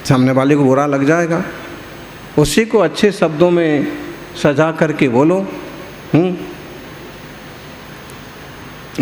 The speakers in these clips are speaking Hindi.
सामने वाले को बुरा लग जाएगा। उसी को अच्छे शब्दों में सजा करके बोलो,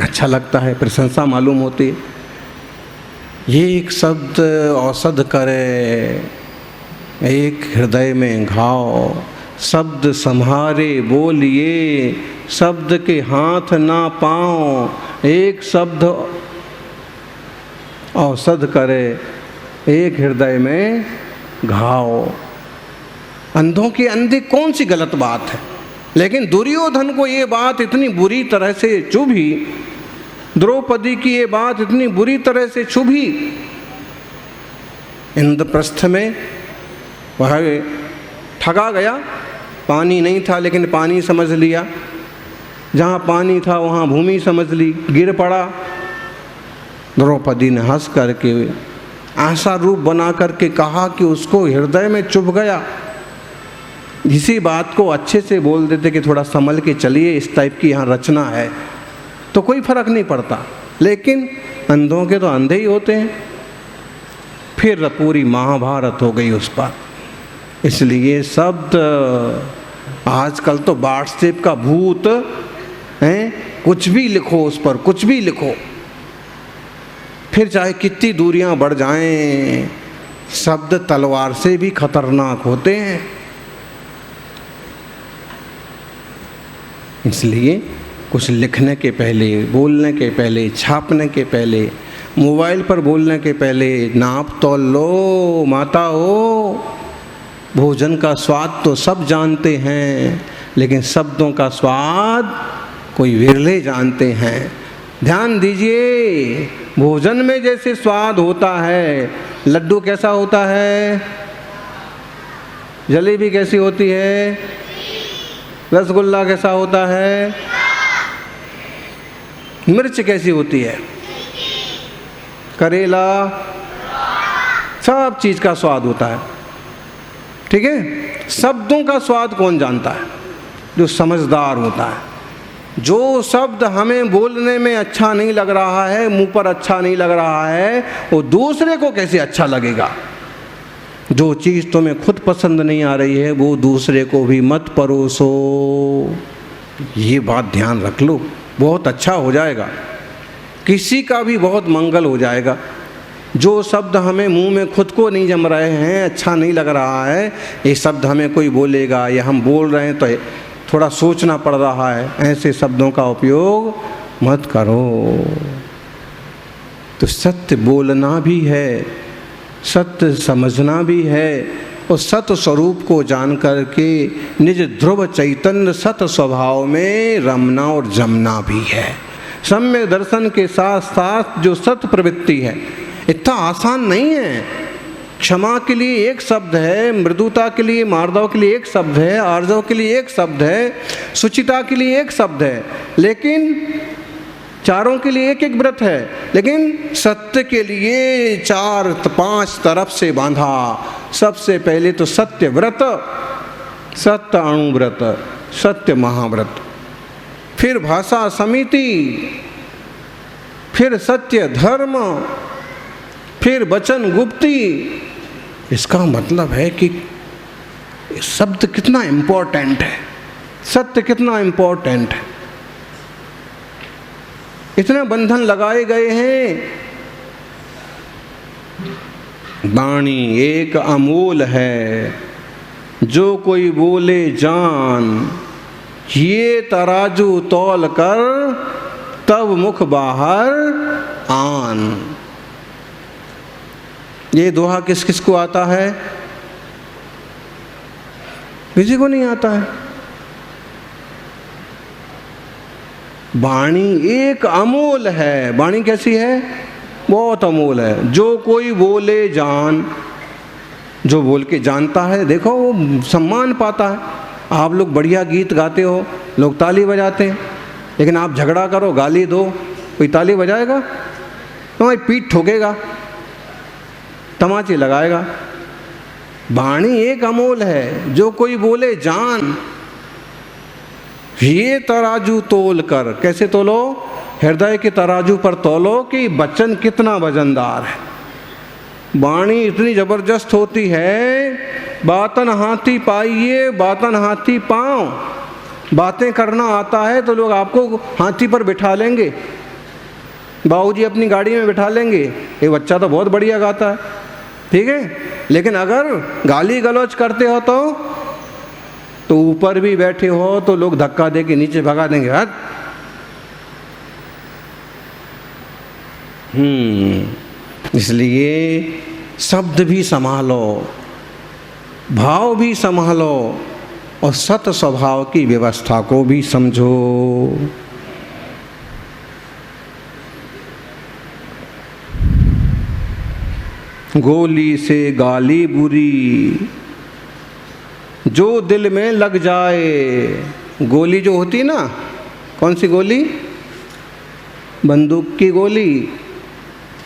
अच्छा लगता है, प्रशंसा मालूम होती है। ये एक शब्द औषध करे, एक हृदय में घाव, शब्द संहारे बोलिए, शब्द के हाथ ना पाँव, एक शब्द औषध करे, एक हृदय में घाव। अंधों की अंधी कौन सी गलत बात है, लेकिन दुर्योधन को ये बात इतनी बुरी तरह से चुभी, द्रौपदी की ये बात इतनी बुरी तरह से चुभी। इंद्रप्रस्थ में वह ठगा गया, पानी नहीं था लेकिन पानी समझ लिया, जहाँ पानी था वहाँ भूमि समझ ली, गिर पड़ा। द्रौपदी ने हंस करके आशा रूप बना करके कहा कि उसको हृदय में चुभ गया। इसी बात को अच्छे से बोल देते कि थोड़ा संभल के चलिए, इस टाइप की यहाँ रचना है, तो कोई फर्क नहीं पड़ता। लेकिन अंधों के तो अंधे ही होते हैं। फिर पूरी महाभारत हो गई उस पर। इसलिए शब्द आजकल तो व्हाट्सएप का भूत है, कुछ भी लिखो उस पर, कुछ भी लिखो, फिर चाहे कितनी दूरियां बढ़ जाएं, शब्द तलवार से भी खतरनाक होते हैं। इसलिए कुछ लिखने के पहले, बोलने के पहले, छापने के पहले, मोबाइल पर बोलने के पहले नाप तौल लो। माता हो, भोजन का स्वाद तो सब जानते हैं, लेकिन शब्दों का स्वाद कोई विरले जानते हैं। ध्यान दीजिए, भोजन में जैसे स्वाद होता है, लड्डू कैसा होता है, जलेबी कैसी होती है, रसगुल्ला कैसा होता है, मिर्च कैसी होती है, करेला, सब चीज़ का स्वाद होता है। ठीक है, शब्दों का स्वाद कौन जानता है? जो समझदार होता है। जो शब्द हमें बोलने में अच्छा नहीं लग रहा है, मुंह पर अच्छा नहीं लग रहा है, वो दूसरे को कैसे अच्छा लगेगा? जो चीज़ तुम्हें खुद पसंद नहीं आ रही है, वो दूसरे को भी मत परोसो। ये बात ध्यान रख लो, बहुत अच्छा हो जाएगा, किसी का भी बहुत मंगल हो जाएगा। जो शब्द हमें मुंह में खुद को नहीं जम रहे हैं, अच्छा नहीं लग रहा है, ये शब्द हमें कोई बोलेगा या हम बोल रहे हैं तो थोड़ा सोचना पड़ रहा है, ऐसे शब्दों का उपयोग मत करो। तो सत्य बोलना भी है, सत्य समझना भी है, और सत्य स्वरूप को जान करके निज ध्रुव चैतन्य सत्य स्वभाव में रमना और जमना भी है। सम्यक दर्शन के साथ साथ जो सत्य प्रवृत्ति है, इतना आसान नहीं है। क्षमा के लिए एक शब्द है, मृदुता के लिए, मार्दव के लिए एक शब्द है, आर्जव के लिए एक शब्द है, सुचिता के लिए एक शब्द है, लेकिन चारों के लिए एक एक व्रत है। लेकिन सत्य के लिए 4-5 तरफ से बांधा। सबसे पहले तो सत्य व्रत, सत्य अणुव्रत, सत्य महाव्रत, फिर भाषा समिति, फिर सत्य धर्म, फिर वचन गुप्ती। इसका मतलब है कि शब्द कितना इम्पोर्टेंट है, सत्य कितना इम्पोर्टेंट है। इतने बंधन लगाए गए हैं। वाणी एक अमोल है, जो कोई बोले जान, ये तराजू तौल कर तब मुख बाहर आन। ये दोहा किस किस को आता है? किसी को नहीं आता है। वाणी एक अमोल है। वाणी कैसी है? बहुत अमोल है। जो कोई बोले जान, जो बोल के जानता है, देखो वो सम्मान पाता है। आप लोग बढ़िया गीत गाते हो, लोग ताली बजाते हैं, लेकिन आप झगड़ा करो, गाली दो, कोई ताली बजाएगा? तुम्हारी पीठ ठोकेगा, तमाचे लगाएगा। वाणी एक अमोल है। जो कोई बोले जान, ये तराजू तोल कर, कैसे तोलो? हृदय के तराजू पर तोलो कि वचन कितना वजनदार है। वाणी इतनी जबरदस्त होती है, बातन हाथी पाइए बातन हाथी पाँव। बातें करना आता है तो लोग आपको हाथी पर बिठा लेंगे, बाबूजी अपनी गाड़ी में बिठा लेंगे, ये बच्चा तो बहुत बढ़िया गाता है, ठीक है। लेकिन अगर गाली गलौज करते हो तो ऊपर भी बैठे हो तो लोग धक्का दे के नीचे भगा देंगे। हट। इसलिए शब्द भी संभालो, भाव भी संभालो और सत स्वभाव की व्यवस्था को भी समझो। गोली से गाली बुरी जो दिल में लग जाए। गोली जो होती ना, कौन सी गोली? बंदूक की गोली।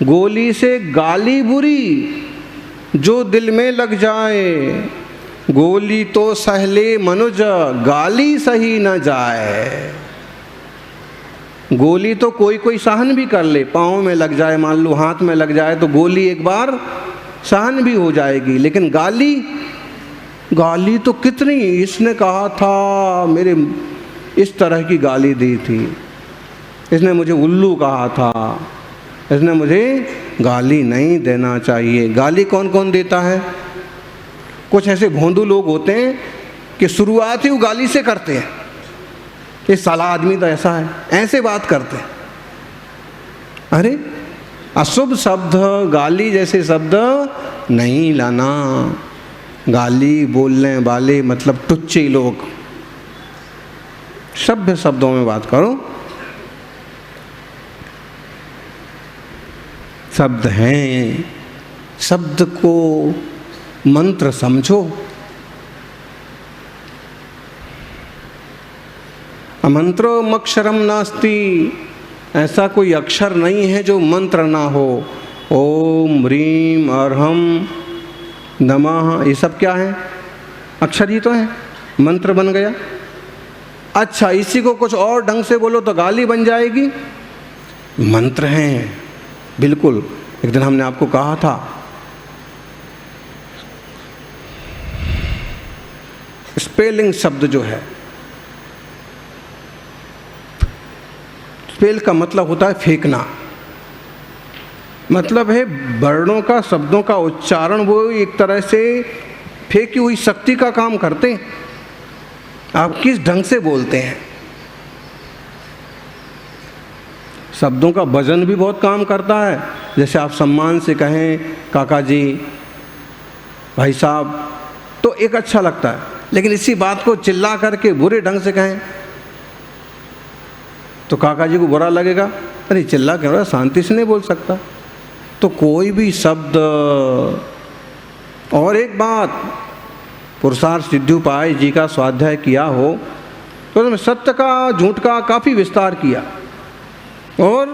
गोली से गाली बुरी जो दिल में लग जाए। गोली तो सहले मनुज गाली सही न जाए। गोली तो कोई कोई सहन भी कर ले, पाँव में लग जाए, मान लो हाथ में लग जाए तो गोली एक बार सहन भी हो जाएगी, लेकिन गाली तो कितनी। इसने कहा था, मेरे इस तरह की गाली दी थी, इसने मुझे उल्लू कहा था, इसने मुझे गाली नहीं देना चाहिए। गाली कौन कौन देता है? कुछ ऐसे भोंदू लोग होते हैं कि शुरुआत ही वो गाली से करते हैं। ये साला आदमी तो ऐसा है, ऐसे बात करते हैं। अरे अशुभ शब्द, गाली जैसे शब्द नहीं लाना। गाली बोलने वाले मतलब टुच्चे लोग, सभ्य शब्दों में बात करो। शब्द हैं, शब्द को मंत्र समझो। अमंत्रो अक्षरम नास्ति, ऐसा कोई अक्षर नहीं है जो मंत्र ना हो। ओम ह्रीम अर्हम नमः, ये सब क्या है? अक्षर ही तो है, मंत्र बन गया। अच्छा, इसी को कुछ और ढंग से बोलो तो गाली बन जाएगी। मंत्र हैं, बिल्कुल। एक दिन हमने आपको कहा था, स्पेलिंग शब्द जो है, स्पेल का मतलब होता है फेंकना, मतलब है वर्णों का, शब्दों का उच्चारण वो एक तरह से फेंकी हुई शक्ति का काम करते हैं। आप किस ढंग से बोलते हैं। शब्दों का वजन भी बहुत काम करता है। जैसे आप सम्मान से कहें काका जी, भाई साहब, तो एक अच्छा लगता है, लेकिन इसी बात को चिल्ला करके बुरे ढंग से कहें तो काका जी को बुरा लगेगा। अरे चिल्ला क्यों रहा, शांति से नहीं बोल सकता। तो कोई भी शब्द। और एक बात, पुरुषार्थ सिद्धोपाय जी का स्वाध्याय किया हो तो उसमें सत्य का झूठ का काफ़ी विस्तार किया, और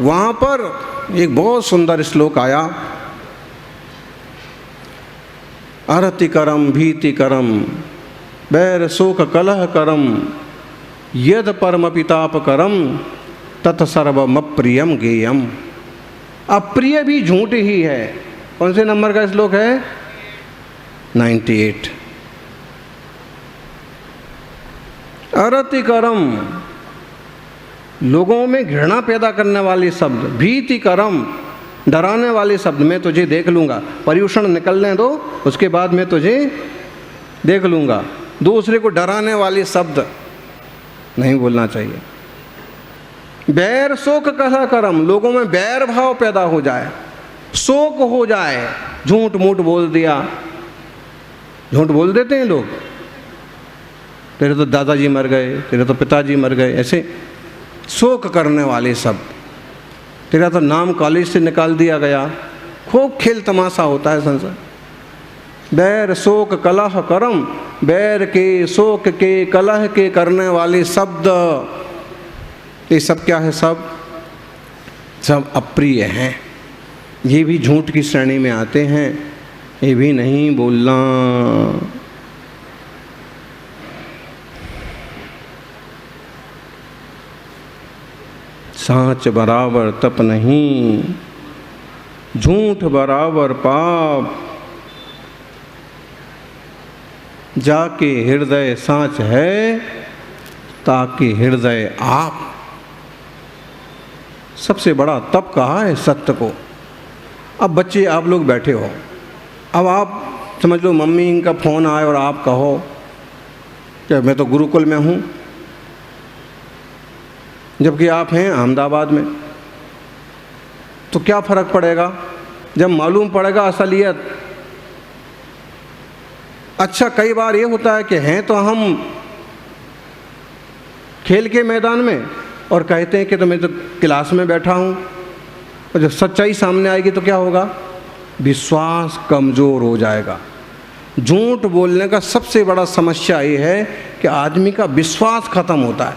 वहाँ पर एक बहुत सुंदर श्लोक आया, अरतिकरम भीतिकरम बैर शोक कलह करम यद परम पितापकरम तत्सर्वम अप्रियम गेयम। अप्रिय भी झूठ ही है। कौन से नंबर का श्लोक है? 98। अरतिकरम, लोगों में घृणा पैदा करने वाले शब्द। भीतिकरम, डराने वाले शब्द। मैं तुझे देख लूँगा, पर्यूषण निकलने दो, उसके बाद मैं तुझे देख लूँगा। दूसरे को डराने वाले शब्द नहीं बोलना चाहिए। बैर शोक कलह करम, लोगों में बैर भाव पैदा हो जाए, शोक हो जाए, झूठ मूठ बोल दिया। झूठ बोल देते हैं लोग, तेरे तो दादाजी मर गए, तेरे तो पिताजी मर गए, ऐसे शोक करने वाले शब्द। तेरा तो नाम कॉलेज से निकाल दिया गया। खूब खेल तमाशा होता है संसार। बैर शोक कलह करम, बैर के, शोक के, कलह के करने वाले शब्द, ये सब क्या है? सब अप्रिय हैं। ये भी झूठ की श्रेणी में आते हैं, ये भी नहीं बोलना। सांच बराबर तप नहीं, झूठ बराबर पाप, जाके हृदय सांच है, ताकि हृदय आप। सबसे बड़ा तप कहा है सत्य को। अब बच्चे आप लोग बैठे हो, अब आप समझ लो मम्मी का फ़ोन आए और आप कहो कि मैं तो गुरुकुल में हूँ, जबकि आप हैं अहमदाबाद में, तो क्या फ़र्क पड़ेगा जब मालूम पड़ेगा असलियत। अच्छा, कई बार ये होता है कि हैं तो हम खेल के मैदान में और कहते हैं कि तो मैं तो क्लास में बैठा हूँ, और जब सच्चाई सामने आएगी तो क्या होगा? विश्वास कमज़ोर हो जाएगा। झूठ बोलने का सबसे बड़ा समस्या ये है कि आदमी का विश्वास खत्म होता है,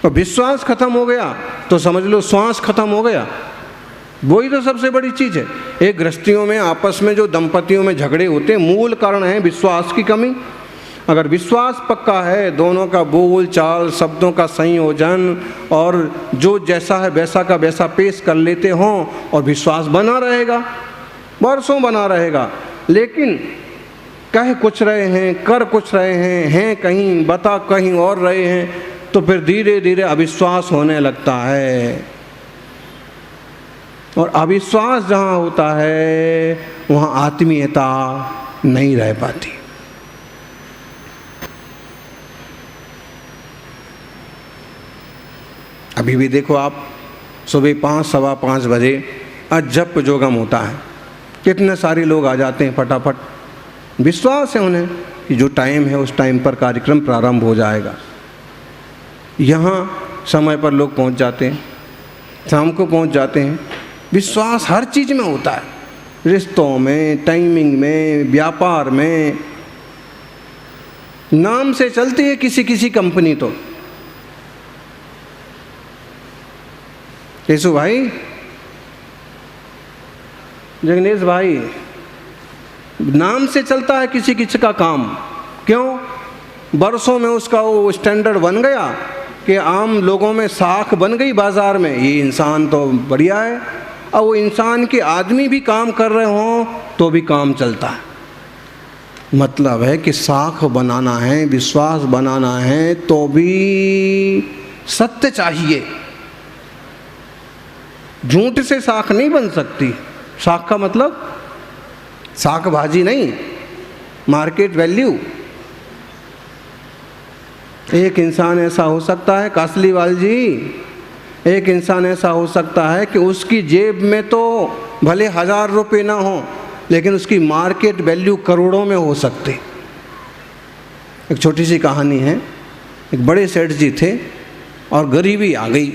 और विश्वास खत्म हो गया तो समझ लो श्वास खत्म हो गया। वही तो सबसे बड़ी चीज़ है। एक गृहस्थियों में आपस में जो दंपतियों में झगड़े होते हैं, मूल कारण है विश्वास की कमी। अगर विश्वास पक्का है, दोनों का बोल चाल, शब्दों का संयोजन, और जो जैसा है वैसा का वैसा पेश कर लेते हों, और विश्वास बना रहेगा, बरसों बना रहेगा। लेकिन कह कुछ रहे हैं, कर कुछ रहे हैं कहीं, बता कहीं और रहे हैं, तो फिर धीरे धीरे अविश्वास होने लगता है। और अविश्वास जहाँ होता है वहाँ आत्मीयता नहीं रह पाती। अभी भी देखो आप, सुबह 5 सवा 5 बजे अजप जोगम होता है, कितने सारे लोग आ जाते हैं फटाफट। विश्वास है उन्हें कि जो टाइम है उस टाइम पर कार्यक्रम प्रारंभ हो जाएगा। यहाँ समय पर लोग पहुँच जाते हैं, शाम को पहुँच जाते हैं। विश्वास हर चीज़ में होता है, रिश्तों में, टाइमिंग में, व्यापार में। नाम से चलती है किसी किसी कंपनी तो। केशु भाई, जगनेश भाई, नाम से चलता है किसी किसी का काम। क्यों? बरसों में उसका वो स्टैंडर्ड बन गया कि आम लोगों में साख बन गई बाजार में, ये इंसान तो बढ़िया है। अब वो इंसान के आदमी भी काम कर रहे हों तो भी काम चलता है। मतलब है कि साख बनाना है, विश्वास बनाना है तो भी सत्य चाहिए। झूठ से साख नहीं बन सकती। साख का मतलब साख भाजी नहीं, मार्केट वैल्यू। एक इंसान ऐसा हो सकता है कासलीवाल जी, एक इंसान ऐसा हो सकता है कि उसकी जेब में तो भले 1000 रुपये ना हो, लेकिन उसकी मार्केट वैल्यू करोड़ों में हो सकती। एक छोटी सी कहानी है। एक बड़े सेठ जी थे और गरीबी आ गई।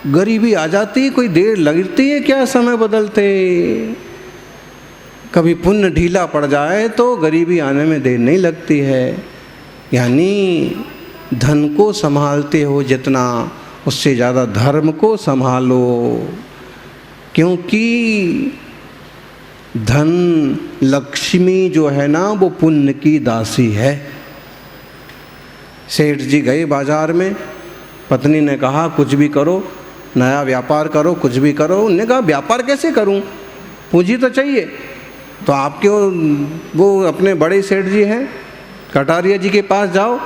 गरीबी आ जाती, कोई देर लगती है क्या समय बदलते। कभी पुण्य ढीला पड़ जाए तो गरीबी आने में देर नहीं लगती है। यानी धन को संभालते हो जितना, उससे ज़्यादा धर्म को संभालो, क्योंकि धन लक्ष्मी जो है ना वो पुण्य की दासी है। सेठ जी गए बाजार में, पत्नी ने कहा कुछ भी करो, नया व्यापार करो, कुछ भी करो। उन्होंने कहा व्यापार कैसे करूं, पूंजी तो चाहिए। तो आपके वो अपने बड़े सेठ जी हैं कटारिया जी के पास जाओ।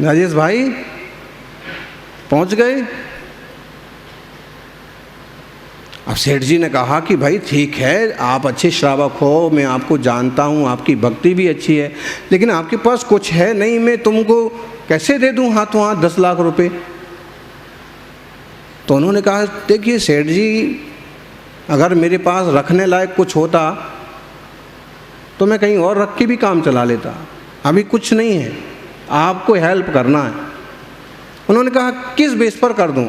राजेश भाई पहुंच गए। अब सेठ जी ने कहा कि भाई ठीक है, आप अच्छे श्रावक हो, मैं आपको जानता हूँ, आपकी भक्ति भी अच्छी है, लेकिन आपके पास कुछ है नहीं, मैं तुमको कैसे दे दूँ हाथों हाथ 10 लाख रुपए। तो उन्होंने कहा देखिए सेठ जी, अगर मेरे पास रखने लायक कुछ होता तो मैं कहीं और रख के भी काम चला लेता, अभी कुछ नहीं है, आपको हेल्प करना है। उन्होंने कहा किस बेस पर कर दूं।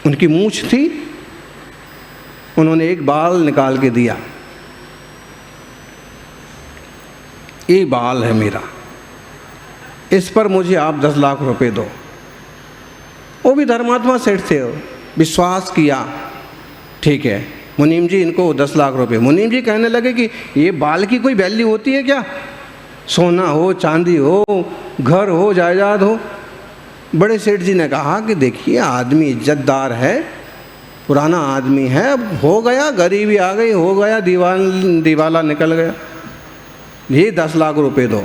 उनकी मूंछ थी, उन्होंने एक बाल निकाल के दिया, ये बाल है मेरा, इस पर मुझे आप 10 लाख रुपए दो। वो भी धर्मात्मा सेठ थे, विश्वास किया, ठीक है मुनीम जी इनको 10 लाख रुपए। मुनीम जी कहने लगे कि ये बाल की कोई वैल्यू होती है क्या, सोना हो चांदी हो घर हो जायदाद हो, बड़े सेठ जी ने कहा कि देखिए आदमी इज्जतदार है, पुराना आदमी है, अब हो गया, गरीबी आ गई, हो गया, दिवाला निकल गया, ये 10 लाख रुपए दो।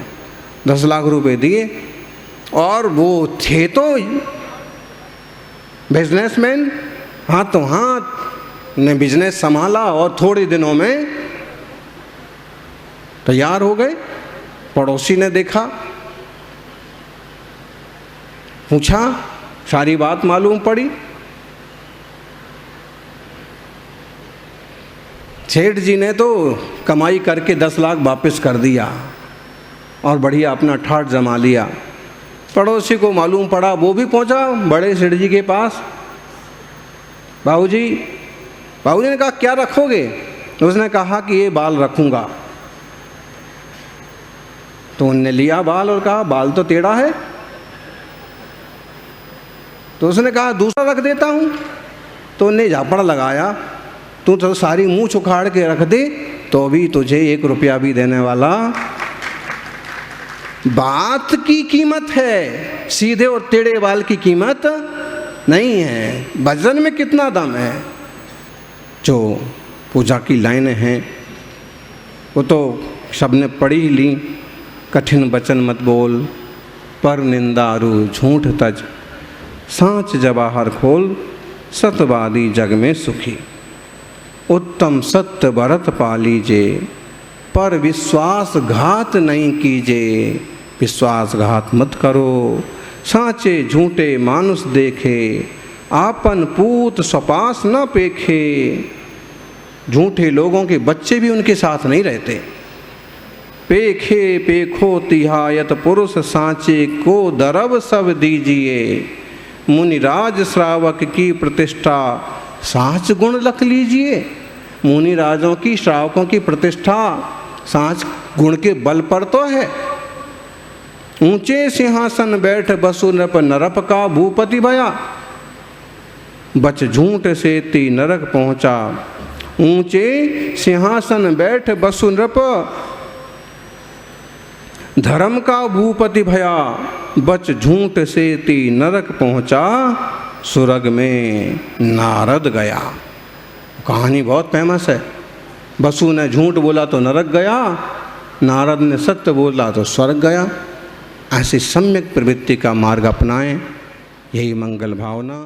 10 लाख रुपए दिए और वो थे तो बिजनेसमैन, हाथों हाथ ने बिजनेस संभाला और थोड़े दिनों में तैयार हो गए। पड़ोसी ने देखा, पूछा, सारी बात मालूम पड़ी। सेठ जी ने तो कमाई करके 10 लाख वापस कर दिया और बढ़िया अपना ठाठ जमा लिया। पड़ोसी को मालूम पड़ा, वो भी पहुंचा बड़े सेठ जी के पास। बाबूजी ने कहा क्या रखोगे? उसने कहा कि ये बाल रखूंगा। तो उनने लिया बाल और कहा बाल तो टेढ़ा है। तो उसने कहा दूसरा रख देता हूँ। तो उनने झापड़ लगाया, तू तो सारी मूंछ उखाड़ के रख दे तो भी तुझे 1 रुपया भी देने वाला। बात की कीमत है, सीधे और टेढ़े बाल की कीमत नहीं है। भजन में कितना दम है। जो पूजा की लाइनें हैं वो तो सबने पढ़ी ही ली। कठिन वचन मत बोल, पर निंदारू झूठ तज, सांच जवाहर खोल, सतवादी जग में सुखी। उत्तम सत्य भरत पालीजे, पर विश्वासघात नहीं कीजे। विश्वासघात मत करो, सांचे झूठे मानुष देखे, आपन पूत स्वपास न पेखे। झूठे लोगों के बच्चे भी उनके साथ नहीं रहते। पेखे पेखो तिहायत पुरुष सांचे को दरब सब दीजिए। मुनिराज श्रावक की प्रतिष्ठा सांच गुण लख लीजिए। मुनि राजों की, श्रावकों की प्रतिष्ठा सांच गुण के बल पर तो है। ऊंचे सिंहासन बैठ बसु नृप, नरप का भूपति भया। बच झूठ से ती नरक पहुंचा। ऊंचे सिंहासन बैठ बसु नृप, धर्म का भूपति भया। बच झूठ से ती नरक पहुंचा, सुरग में नारद गया। कहानी बहुत फेमस है। बसु ने झूठ बोला तो नरक गया, नारद ने सत्य बोला तो स्वर्ग गया। ऐसी सम्यक प्रवृत्ति का मार्ग अपनाएं, यही मंगल भावना।